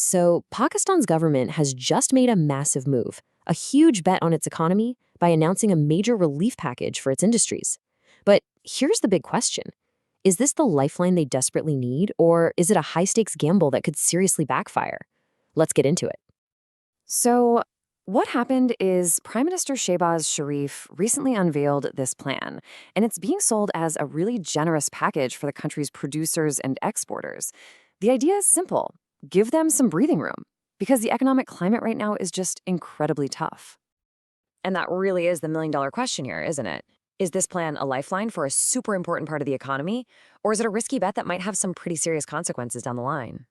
So, Pakistan's government has just made a massive move, a huge bet on its economy, by announcing a major relief package for its industries. But here's the big question. Is this the lifeline they desperately need, or is it a high stakes gamble that could seriously backfire? Let's get into it. So, what happened is Prime Minister Shehbaz Sharif recently unveiled this plan, and it's being sold as a really generous package for the country's producers and exporters. The idea is simple: give them some breathing room, because the economic climate right now is just incredibly tough. And that really is the million-dollar question here, isn't it? Is this plan a lifeline for a super important part of the economy, or is it a risky bet that might have some pretty serious consequences down the line?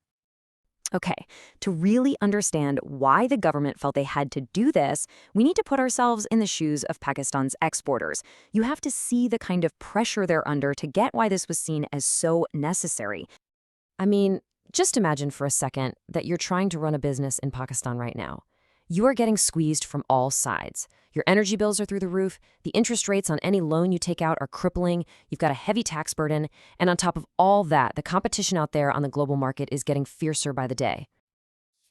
Okay, to really understand why the government felt they had to do this, we need to put ourselves in the shoes of Pakistan's exporters. You have to see the kind of pressure they're under to get why this was seen as so necessary. I mean, just imagine for a second that you're trying to run a business in Pakistan right now. You are getting squeezed from all sides. Your energy bills are through the roof, the interest rates on any loan you take out are crippling, you've got a heavy tax burden, and on top of all that, the competition out there on the global market is getting fiercer by the day.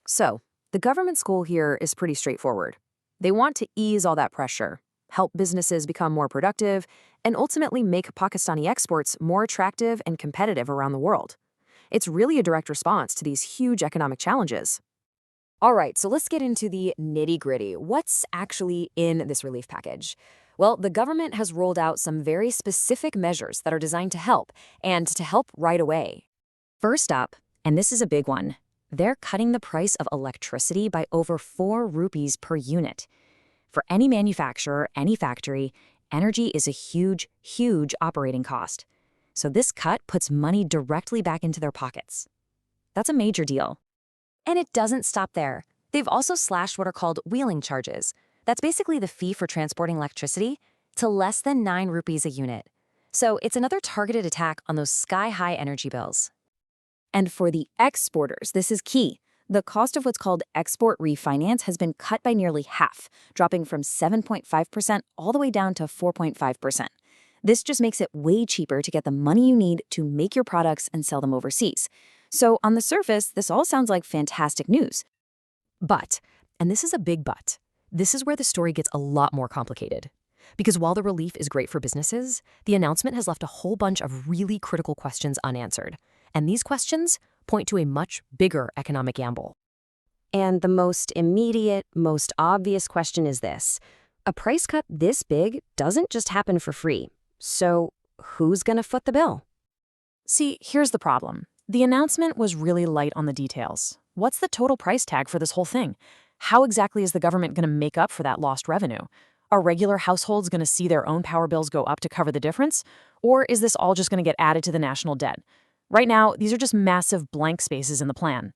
So, the government's goal here is pretty straightforward. They want to ease all that pressure, help businesses become more productive, and ultimately make Pakistani exports more attractive and competitive around the world. It's really a direct response to these huge economic challenges. All right, so let's get into the nitty-gritty. What's actually in this relief package? Well, the government has rolled out some very specific measures that are designed to help, and to help right away. First up, and this is a big one, they're cutting the price of electricity by over 4 rupees per unit. For any manufacturer, any factory, energy is a huge, huge operating cost. So this cut puts money directly back into their pockets. That's a major deal. And it doesn't stop there. They've also slashed what are called wheeling charges. That's basically the fee for transporting electricity to less than 9 rupees a unit. So it's another targeted attack on those sky-high energy bills. And for the exporters, this is key. The cost of what's called export refinance has been cut by nearly half, dropping from 7.5% all the way down to 4.5%. This just makes it way cheaper to get the money you need to make your products and sell them overseas. So on the surface, this all sounds like fantastic news. But, and this is a big but, this is where the story gets a lot more complicated. Because while the relief is great for businesses, the announcement has left a whole bunch of really critical questions unanswered. And these questions point to a much bigger economic gamble. And the most immediate, most obvious question is this: a price cut this big doesn't just happen for free. So who's going to foot the bill? See, here's the problem. The announcement was really light on the details. What's the total price tag for this whole thing? How exactly is the government going to make up for that lost revenue? Are regular households going to see their own power bills go up to cover the difference? Or is this all just going to get added to the national debt? Right now, these are just massive blank spaces in the plan.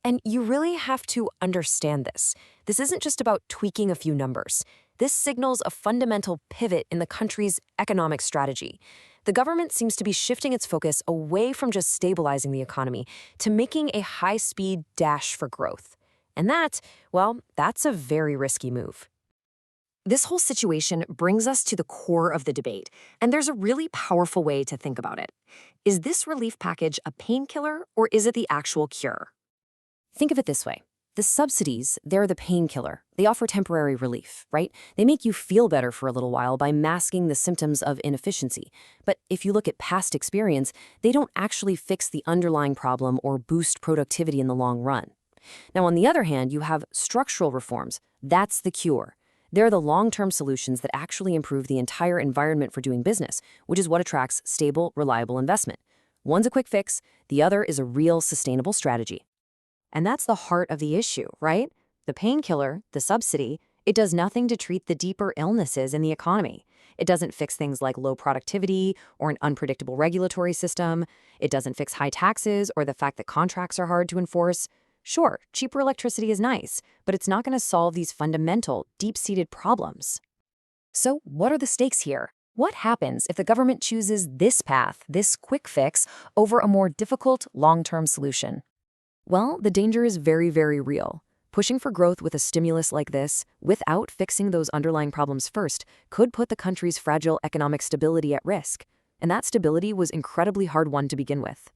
And you really have to understand this. This isn't just about tweaking a few numbers. This signals a fundamental pivot in the country's economic strategy. The government seems to be shifting its focus away from just stabilizing the economy to making a high-speed dash for growth. And that, well, that's a very risky move. This whole situation brings us to the core of the debate, and there's a really powerful way to think about it. Is this relief package a painkiller, or is it the actual cure? Think of it this way. The subsidies, they're the painkiller. They offer temporary relief, right? They make you feel better for a little while by masking the symptoms of inefficiency. But if you look at past experience, they don't actually fix the underlying problem or boost productivity in the long run. Now, on the other hand, you have structural reforms. That's the cure. They're the long-term solutions that actually improve the entire environment for doing business, which is what attracts stable, reliable investment. One's a quick fix, the other is a real sustainable strategy. And that's the heart of the issue, right? The painkiller, the subsidy, it does nothing to treat the deeper illnesses in the economy. It doesn't fix things like low productivity or an unpredictable regulatory system. It doesn't fix high taxes or the fact that contracts are hard to enforce. Sure, cheaper electricity is nice, but it's not going to solve these fundamental, deep-seated problems. So what are the stakes here? What happens if the government chooses this path, this quick fix, over a more difficult, long-term solution? Well, the danger is very, very real. Pushing for growth with a stimulus like this, without fixing those underlying problems first, could put the country's fragile economic stability at risk. And that stability was incredibly hard won to begin with.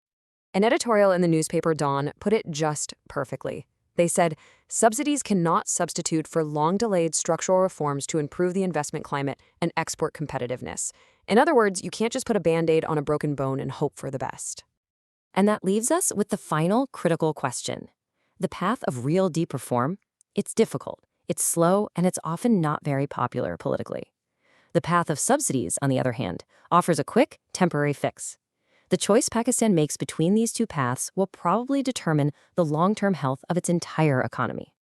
An editorial in the newspaper Dawn put it just perfectly. They said, subsidies cannot substitute for long-delayed structural reforms to improve the investment climate and export competitiveness. In other words, you can't just put a Band-Aid on a broken bone and hope for the best. And that leaves us with the final critical question. The path of real deep reform? It's difficult, it's slow, and it's often not very popular politically. The path of subsidies, on the other hand, offers a quick, temporary fix. The choice Pakistan makes between these two paths will probably determine the long-term health of its entire economy.